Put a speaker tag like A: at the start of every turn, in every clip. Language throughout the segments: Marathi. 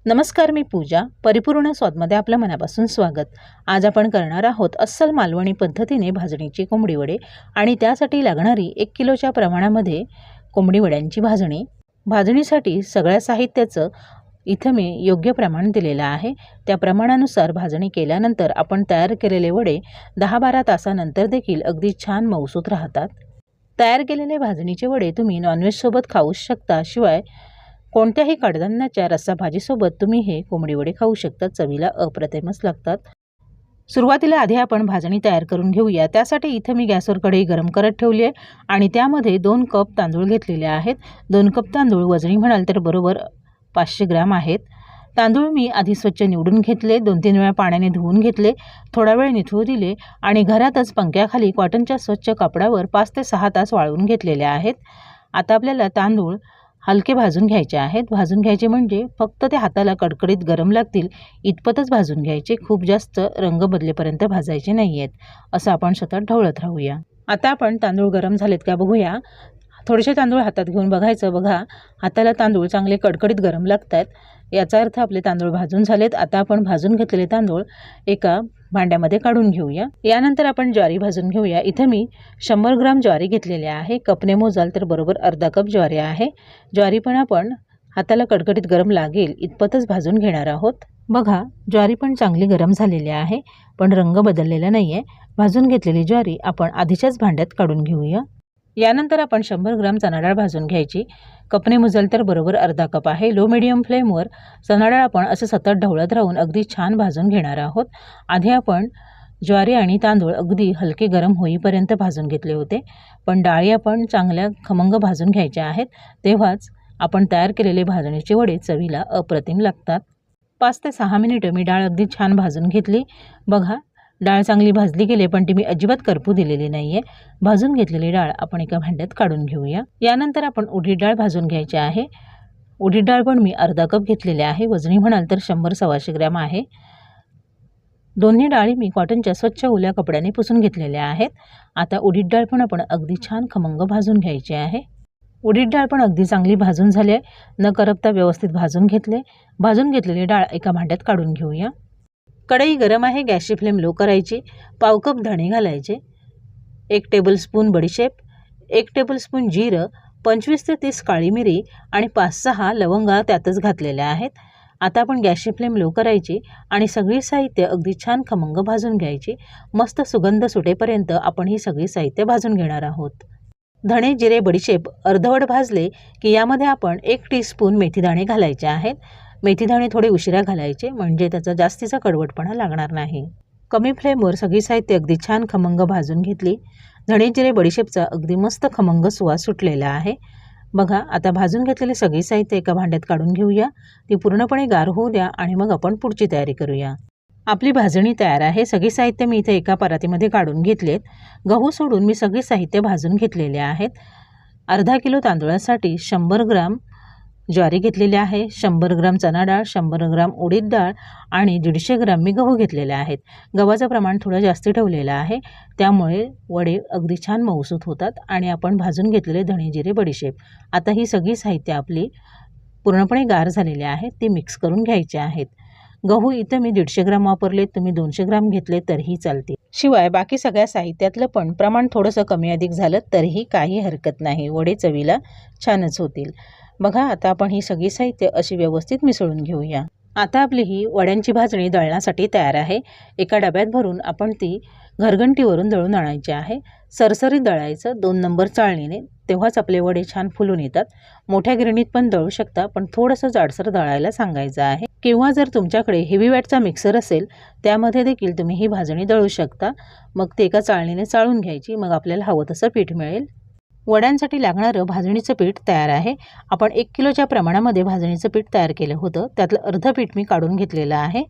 A: नमस्कार, मी पूजा. परिपूर्ण स्वादमध्ये आपलं मनापासून स्वागत. आज आपण करणार आहोत अस्सल मालवणी पद्धतीने भाजणीची कोंबडी वडे आणि त्यासाठी लागणारी 1 किलोच्या प्रमाणामध्ये कोंबडी वड्यांची भाजणी. भाजणीसाठी सगळ्या साहित्याचं इथं मी योग्य प्रमाण दिलेलं आहे. त्या प्रमाणानुसार भाजणी केल्यानंतर आपण तयार केलेले वडे 10-12 तासानंतर देखील अगदी छान मऊसूत राहतात. तयार केलेले भाजणीचे वडे तुम्ही नॉनव्हेजसोबत खाऊच शकता. शिवाय कोणत्याही कडधान्याच्या रस्साभाजीसोबत तुम्ही हे कोंबडी वडे खाऊ शकता. चवीला अप्रतिमच लागतात. सुरुवातीला आधी आपण भाजणी तयार करून घेऊया. त्यासाठी इथं मी गॅसवर कढई गरम करत ठेवली आहे आणि त्यामध्ये 2 कप तांदूळ घेतलेले आहेत. 2 कप तांदूळ वजनी म्हणाल तर बरोबर 500 ग्रॅम आहेत. तांदूळ मी आधी स्वच्छ निवडून घेतले, 2-3 वेळा पाण्याने धुवून घेतले, थोडा वेळ निथळू दिले आणि घरातच पंख्याखाली कॉटनच्या स्वच्छ कापडावर 5 ते 6 तास वाळवून घेतलेले आहेत. आता आपल्याला तांदूळ हलके भाजून घ्यायचे आहेत. भाजून घ्यायचे म्हणजे फक्त ते हाताला कडकडीत गरम लागतील इतपतच भाजून घ्यायचे. खूप जास्त रंग बदलेपर्यंत भाजायचे नाही आहेत. असं आपण सतत ढवळत राहूया. आता आपण तांदूळ गरम झालेत का बघूया. थोडेसे तांदूळ हातात घेऊन बघायचं. बघा, हाताला तांदूळ चांगले कडकडीत गरम लागत आहेत. याचा अर्थ आपले तांदूळ भाजून झालेत. आता आपण भाजून घेतलेले तांदूळ एका भांड्यामध्ये काढून घेऊया. यानंतर आपण ज्वारी भाजून घेऊया. इथं मी 100 ग्राम ज्वारी घेतलेली आहे. कपने मोजाल तर बरोबर अर्धा कप ज्वारी आहे. ज्वारी पण आपण हाताला कडकडीत गरम लागेल इतपतच भाजून घेणार आहोत. बघा, ज्वारी पण चांगली गरम झालेली आहे, पण रंग बदललेला नाही आहे. भाजून घेतलेली ज्वारी आपण आधीच्याच भांड्यात काढून घेऊया. यानंतर आपण 100 ग्राम चणा डाळ भाजून घ्यायची. कपने मोजाल तर बरोबर अर्धा कप आहे. लो मिडियम फ्लेमवर चणा डाळ आपण असं सतत ढवळत राहून अगदी छान भाजून घेणार आहोत. आधी आपण ज्वारी आणि तांदूळ अगदी हलके गरम होईपर्यंत भाजून घेतले होते, पण डाळी आपण चांगल्या खमंग भाजून घ्यायच्या आहेत. तेव्हाच आपण तयार केलेले भाजणीचे वडे चवीला अप्रतिम लागतात. 5 ते 6 मिनिटं मी डाळ अगदी छान भाजून घेतली. बघा, डाळ चांगली भाजली गेली, पण ती मी अजिबात करपू दिलेली नाही आहे. भाजून घेतलेली डाळ आपण एका भांड्यात काढून घेऊया. यानंतर आपण उडीद डाळ भाजून घ्यायची आहे. उडीद डाळ पण मी अर्धा कप घेतलेली आहे. वजनी म्हणाल तर 100-125 ग्रॅम आहे. दोन्ही डाळी मी कॉटनच्या स्वच्छ ओल्या कपड्याने पुसून घेतलेल्या आहेत. आता उडीद डाळ पण आपण अगदी छान खमंग भाजून घ्यायची आहे. उडीद डाळ पण अगदी चांगली भाजून झाली आहे. न करपता व्यवस्थित भाजून घेतले. भाजून घेतलेली डाळ एका भांड्यात काढून घेऊया. कढई गरम आहे. गॅसची फ्लेम लो करायची. पाव कप धणे घालायचे, 1 टेबलस्पून बडीशेप, 1 टेबलस्पून जिरं, 25 ते 30 काळी मिरी आणि 5-6 लवंगा त्यातच घातलेल्या आहेत. आता आपण गॅसची फ्लेम लो करायची आणि सगळी साहित्य अगदी छान खमंग भाजून घ्यायची. मस्त सुगंध सुटेपर्यंत आपण ही सगळी साहित्य भाजून घेणार आहोत. धणे, जिरे, बडीशेप अर्धवट भाजले की यामध्ये आपण 1 टीस्पून मेथीदाणे घालायचे आहेत. मेथीदाणे थोडे उशिरा घालायचे म्हणजे त्याचा जास्तीचा कडवटपणा लागणार नाही. कमी फ्लेमवर सगळी साहित्य अगदी छान खमंग भाजून घेतली. धणे, जिरे, बडीशेपचा अगदी मस्त खमंग सुवास सुटलेला आहे. बघा, आता भाजून घेतलेली सगळी साहित्य एका भांड्यात काढून घेऊया. ती पूर्णपणे गार होऊ द्या आणि मग आपण पुढची तयारी करूया. आपली भाजणी तयार आहे. सगळी साहित्य मी इथे एका परातीमध्ये काढून घेतलेत. गहू सोडून मी सगळी साहित्य भाजून घेतलेले आहेत. अर्धा किलो तांदूळासाठी 100 ग्राम ज्वारी घेतलेली आहे, 100 ग्राम चणा डाळ, 100 ग्राम उडीद डाळ आणि 150 ग्राम मी गहू घेतलेले आहेत. गव्हाचं प्रमाण थोडं जास्त ठेवलेलं आहे, त्यामुळे वडे अगदी छान मऊसूत होतात. आणि आपण भाजून घेतलेले धणे, जिरे, बडीशेप. आता ही सगळी साहित्य आपली पूर्णपणे गार झालेली आहेत, ती मिक्स करून घ्यायची आहेत. गहू इथं मी 150 ग्राम वापरले, तुम्ही 200 ग्राम घेतले तरीही चालते. शिवाय बाकी सगळ्या साहित्यातलं पण प्रमाण थोडंसं कमी अधिक झालं तरीही काही हरकत नाही. वडे चवीला छानच होतील. बघा, आता आपण ही सगळी साहित्य अशी व्यवस्थित मिसळून घेऊया. आता आपली ही वड्यांची भाजणी दळण्यासाठी तयार आहे. एका डब्यात भरून आपण ती घरघंटीवरून दळून आणायची आहे. सरसरीत दळायचं 2 नंबर चाळणीने, तेव्हाच आपले वडे छान फुलून येतात. मोठ्या गिरणीत पण दळू शकता, पण थोडंसं जाडसर दळायला सांगायचं आहे. किंवा जर तुमच्याकडे हेवी वॅटचा मिक्सर असेल त्यामध्ये देखील तुम्ही ही भाजणी दळू शकता. मग ते एका चाळणीने चाळून घ्यायची. मग आपल्याला हवं तसं पीठ मिळेल. वड्यांसाठी लागणारं भाजणीचं पीठ तयार आहे. आपण 1 किलोच्या प्रमाणामध्ये भाजणीचं पीठ तयार केलं होतं, त्यातलं अर्ध पीठ मी काढून घेतलेलं आहे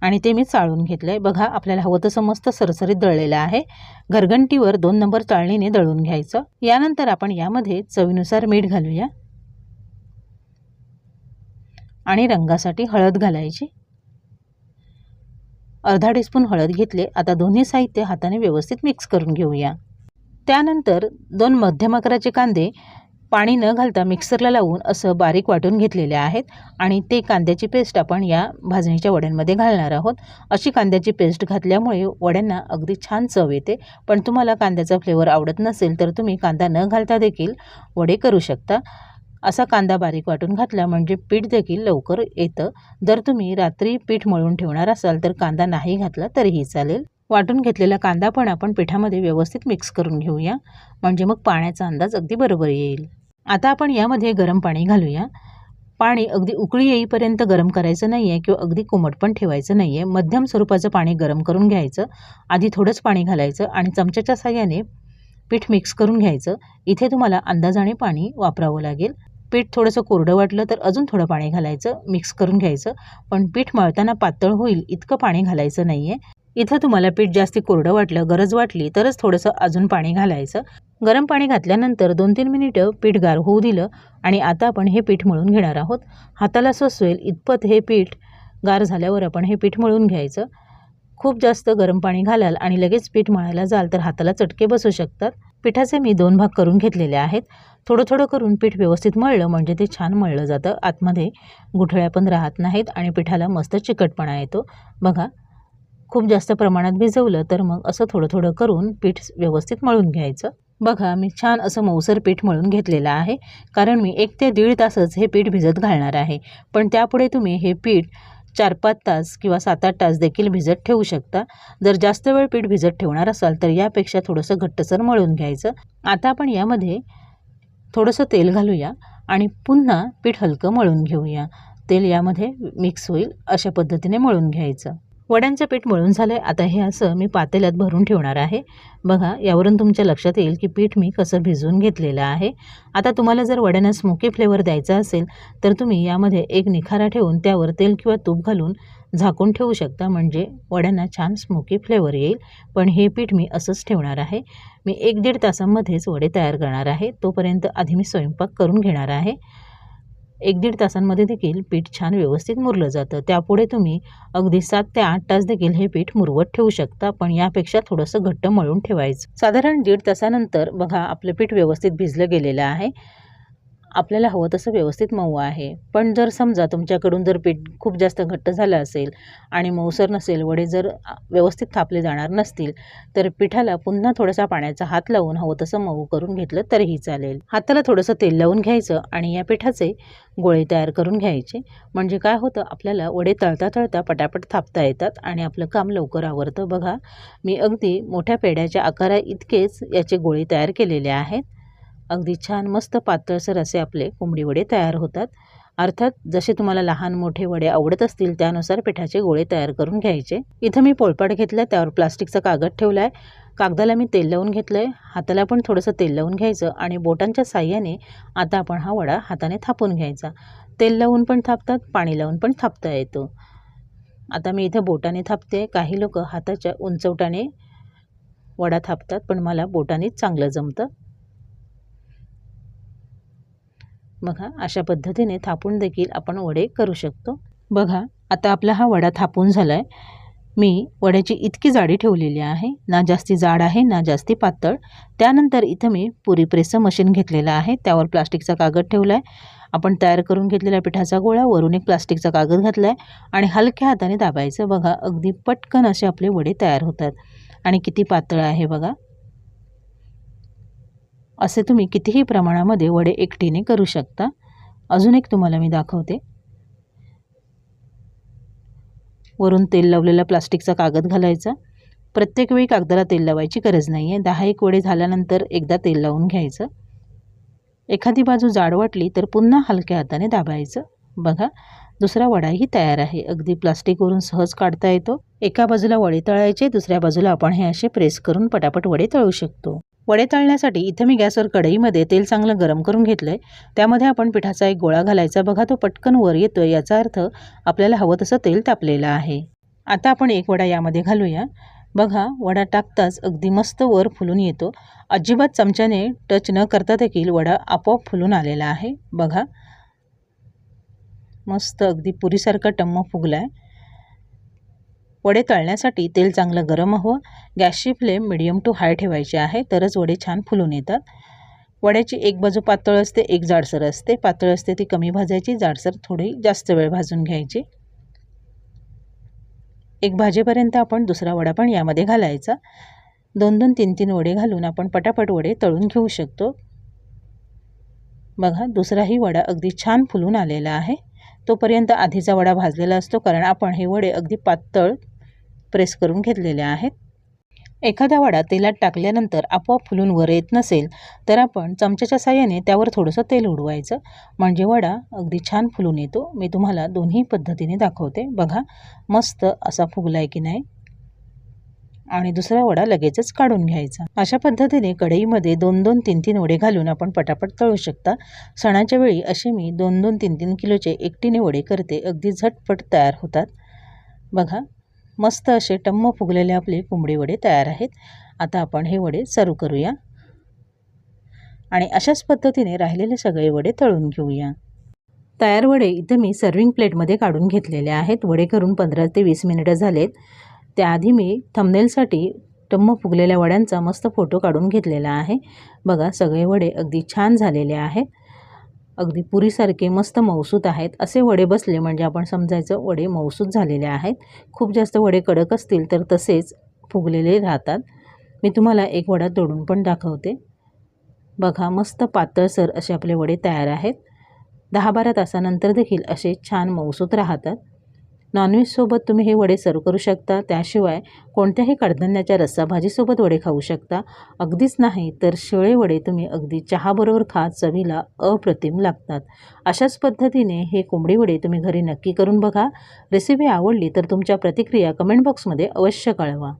A: आणि ते मी चाळून घेतलं आहे. बघा, आपल्याला हवं तसं मस्त सरसरीत दळलेलं आहे. घरघंटीवर 2 नंबर चाळणीने दळून घ्यायचं. यानंतर आपण यामध्ये चवीनुसार मीठ घालूया आणि रंगासाठी हळद घालायची. अर्धा टीस्पून हळद घेतले. आता दोन्ही साहित्य हाताने व्यवस्थित मिक्स करून घेऊया. त्यानंतर 2 मध्यम आकाराचे कांदे पाणी न घालता मिक्सरला लावून असं बारीक वाटून घेतलेले आहेत आणि ते कांद्याची पेस्ट आपण या भाजणीच्या वड्यांमध्ये घालणार आहोत। अशी कांद्याची पेस्ट घातल्यामुळे वड्यांना अगदी छान चव येते। पण तुम्हाला कांद्याचा फ्लेवर आवडत नसेल तर तुम्ही कांदा न घालता देखील वडे करू शकता। असा कांदा बारीक वाटून घातला म्हणजे पीठ देखील लवकर येतं। जर तुम्ही रात्री पीठ मळून ठेवणार असाल तर कांदा नाही घातला तरीही चालेल। वाटून घेतलेला कांदा पण आपण पिठामध्ये व्यवस्थित मिक्स करून घेऊया, म्हणजे मग पाण्याचा अंदाज अगदी बरोबर येईल। आता आपण यामध्ये गरम पाणी घालूया। पाणी अगदी उकळी येईपर्यंत गरम करायचं नाही आहे किंवा अगदी कोमट पण ठेवायचं नाही आहे। मध्यम स्वरूपाचं पाणी गरम करून घ्यायचं। आधी थोडंच पाणी घालायचं आणि चमच्याच्या साहाय्याने पीठ मिक्स करून घ्यायचं। इथे तुम्हाला अंदाजाने पाणी वापरावं लागेल। पीठ थोडंसं कोरडं वाटलं तर अजून थोडं पाणी घालायचं, मिक्स करून घ्यायचं। पण पीठ मळताना पातळ होईल इतकं पाणी घालायचं नाही आहे। इथं तुम्हाला पीठ जास्ती कोरडं वाटलं, गरज वाटली तरच थोडंसं अजून पाणी घालायचं। गरम पाणी घातल्यानंतर 2-3 मिनिटं पीठ गार होऊ दिलं आणि आता आपण हे पीठ मळून घेणार आहोत। हाताला सोसेल इतपत हे पीठ गार झाल्यावर आपण हे पीठ मळून घ्यायचं। खूप जास्त गरम पाणी घालाल आणि लगेच पीठ मळायला जाल तर हाताला चटके बसू शकतात। पिठाचे मी 2 भाग करून घेतलेले आहेत। थोडं थोडं करून पीठ व्यवस्थित मळलं म्हणजे ते छान मळलं जातं। आतमध्ये गुठळ्या पण राहत नाहीत आणि पिठाला मस्त चिकटपणा येतो। बघा, खूप जास्त प्रमाणात भिजवलं तर मग असं थोडं थोडं करून पीठ व्यवस्थित मळून घ्यायचं। बघा, मी छान असं मऊसर पीठ मळून घेतलेलं आहे, कारण मी 1 ते 1.5 तासच हे पीठ भिजत घालणार आहे। पण त्यापुढे तुम्ही हे पीठ 4-5 तास किंवा 7-8 तास देखील भिजत ठेवू शकता। जर जास्त वेळ पीठ भिजत ठेवणार असाल तर यापेक्षा थोडंसं घट्टसर मळून घ्यायचं। आता आपण यामध्ये थोडंसं तेल घालूया आणि पुन्हा पीठ हलकं मळून घेऊया। तेल यामध्ये मिक्स होईल अशा पद्धतीने मळून घ्यायचं। वड्यांचं पीठ मळून झालं आहे। आता हे असं मी पातेल्यात भरून ठेवणार आहे। बघा, यावरून तुमच्या लक्षात येईल की पीठ मी कसं भिजवून घेतलेलं आहे। आता तुम्हाला जर वड्यांना स्मोकी फ्लेवर द्यायचा असेल तर तुम्ही यामध्ये एक निखारा ठेवून त्यावर तेल किंवा तूप घालून झाकून ठेवू शकता, म्हणजे वड्यांना छान स्मोकी फ्लेवर येईल। पण हे पीठ मी असंच ठेवणार आहे। मी 1-1.5 तासांमध्येच वडे तयार करणार आहे। तोपर्यंत आधी मी स्वयंपाक करून घेणार आहे। 1-1.5 तासांमध्ये देखील पीठ छान व्यवस्थित मुरलं जातं। त्यापुढे तुम्ही अगदी 7 ते 8 तास देखील हे पीठ मुरवत ठेवू शकता, पण यापेक्षा थोडंसं घट्ट मळून ठेवायचं। साधारण 1.5 तासानंतर बघा, आपलं पीठ व्यवस्थित भिजलं गेलेलं आहे। आपल्याला हवं तसं व्यवस्थित मऊ आहे। पण जर समजा तुमच्याकडून जर पीठ खूप जास्त घट्ट झालं असेल आणि मऊसर नसेल, वडे जर व्यवस्थित थापले जाणार नसतील तर पिठाला पुन्हा थोडासा पाण्याचा हात लावून हवं तसं मऊ करून घेतलं तरीही चालेल। हाताला थोडंसं तेल लावून घ्यायचं आणि या पिठाचे गोळे तयार करून घ्यायचे, म्हणजे काय होतं, आपल्याला वडे तळता तळता पटापट थापता येतात आणि आपलं काम लवकर आवरतं। बघा, मी अगदी मोठ्या पेढ्याच्या आकारा इतकेच याचे गोळे तयार केलेले आहेत। अगदी छान मस्त पातळसर असे आपले कोंबडी वडे तयार होतात। अर्थात जसे तुम्हाला लहान मोठे वडे आवडत असतील त्यानुसार पिठाचे गोळे तयार करून घ्यायचे। इथं मी पोळपाट घेतला, त्यावर प्लास्टिकचा कागद ठेवला आहे। कागदाला मी तेल लावून घेतलं आहे। हाताला पण थोडंसं तेल लावून घ्यायचं आणि बोटांच्या साहाय्याने आता आपण हा वडा हाताने थापून घ्यायचा। तेल लावून पण थापतात, पाणी लावून पण थापता येतो। आता मी इथं बोटाने थापते। काही लोक हाताच्या उंचवट्याने वडा थापतात, पण मला बोटानेच चांगलं जमतं। बघा, अशा पद्धतीने थापून देखील आपण वडे करू शकतो। बघा, आता आपला हा वडा थापून झाला आहे। मी वड्याची इतकी जाडी ठेवलेली आहे, ना जास्ती जाड आहे ना जास्ती पातळ। त्यानंतर इथं मी पुरी प्रेसचं मशीन घेतलेलं आहे, त्यावर प्लास्टिकचा कागद ठेवला आहे। आपण तयार करून घेतलेल्या पिठाचा गोळा वरून एक प्लास्टिकचा कागद घातला आहे आणि हलक्या हाताने दाबायचं। बघा, अगदी पटकन असे आपले वडे तयार होतात आणि किती पातळ आहे बघा। असे तुम्ही कितीही प्रमाणामध्ये वडे एकटीने करू शकता। अजून एक तुम्हाला मी दाखवते। वरून तेल लावलेला प्लास्टिकचा कागद घालायचा। प्रत्येक वेळी कागदाला तेल लावायची गरज नाही आहे। 10-1 वडे झाल्यानंतर एकदा तेल लावून घ्यायचं। एखादी बाजू जाड वाटली तर पुन्हा हलक्या हाताने दाबायचं। बघा, दुसरा वडाही तयार आहे। अगदी प्लास्टिकवरून सहज काढता येतो। एका बाजूला वडे तळायचे, दुसऱ्या बाजूला आपण हे असे प्रेस करून पटापट वडे तळू शकतो। वडे तळण्यासाठी इथं मी गॅसवर कढईमध्ये तेल चांगलं गरम करून घेतलंय। त्यामध्ये आपण पिठाचा एक गोळा घालायचा। बघा, तो पटकन वर येतोय, याचा अर्थ आपल्याला हवं तसं तेल तापलेलं आहे। आता आपण एक वडा यामध्ये घालूया। बघा, वडा टाकताच अगदी मस्त वर फुलून येतो। अजिबात चमच्याने टच न करता देखील वडा आपोआप फुलून आलेला आहे। बघा, मस्त अगदी पुरीसारखा टम्म फुगलाय। वडे तळण्यासाठी तेल चांगलं गरम हवं। गॅसची फ्लेम मीडियम टू हाय ठेवायची आहे, तरच वडे छान फुलून येतात। वड्याची एक बाजू पातळ असते, एक जाडसर असते. पातळ असते ती कमी भाजायची, जाडसर थोडी जास्त वेळ भाजून घ्यायची. एक भाजेपर्यंत आपण दुसरा वडा पण यामध्ये घालायचा. 2-2, 3-3 वडे घालून आपण पटापट वडे तळून घेऊ शकतो. बघा दुसराही वडा अगदी छान फुलून आलेला आहे. तोपर्यंत आधीचा वडा भाजलेला असतो, कारण आपण हे वडे अगदी पातळ प्रेस करून घेतलेले आहेत. एखादा वडा तेलात टाकल्यानंतर आपोआप फुलून वर येत नसेल तर आपण चमच्याच्या साहाय्याने त्यावर थोडंसं तेल उडवायचं, म्हणजे वडा अगदी छान फुलून येतो. मी तुम्हाला दोन्ही पद्धतीने दाखवते. बघा मस्त असा फुगलाय की नाही. आणि दुसरा वडा लगेचच काढून घ्यायचा. अशा पद्धतीने कढईमध्ये 2-2, 3-3 वडे घालून आपण पटापट तळू शकता. सणाच्या वेळी असे मी 2-2, 3-3 किलोचे एकटीने वडे करते. अगदी झटपट तयार होतात. बघा मस्त असे टम्म फुगलेले आपले कोंबडी वडे तयार आहेत. आता आपण हे वडे सर्व करूया आणि अशाच पद्धतीने राहिलेले सगळे वडे तळून घेऊया. तयार वडे इथे मी सर्विंग प्लेटमध्ये काढून घेतलेले आहेत. वडे करून 15 ते 20 मिनिटं झालेत. त्याआधी मी थंबनेलसाठी टम्म फुगलेल्या वड्यांचा मस्त फोटो काढून घेतलेला आहे. बघा सगळे वडे अगदी छान झालेले आहेत. अगदी पुरीसारखे मस्त मऊसूत आहेत. असे वडे बसले म्हणजे आपण समजायचं वडे मऊसूत झालेले आहेत. खूप जास्त वडे कडक असतील तर तसेच फुगलेले राहतात. मी तुम्हाला एक वडा तोडून पण दाखवते. बघा मस्त पातळसर असे आपले वडे तयार आहेत. 10-12 तासानंतर देखील असे छान मऊसूत राहतात. नॉनव्हेजसोबत तुम्ही हे वडे सर्व करू शकता. त्याशिवाय कोणत्याही कडधान्याच्या रस्साभाजीसोबत वडे खाऊ शकता. अगदीच नाही तर शिळे वडे तुम्ही अगदी चहाबरोबर खा, चवीला अप्रतिम लागतात. अशाच पद्धतीने हे कोंबडी वडे तुम्ही घरी नक्की करून बघा. रेसिपी आवडली तर तुमच्या प्रतिक्रिया कमेंट बॉक्समध्ये अवश्य कळवा.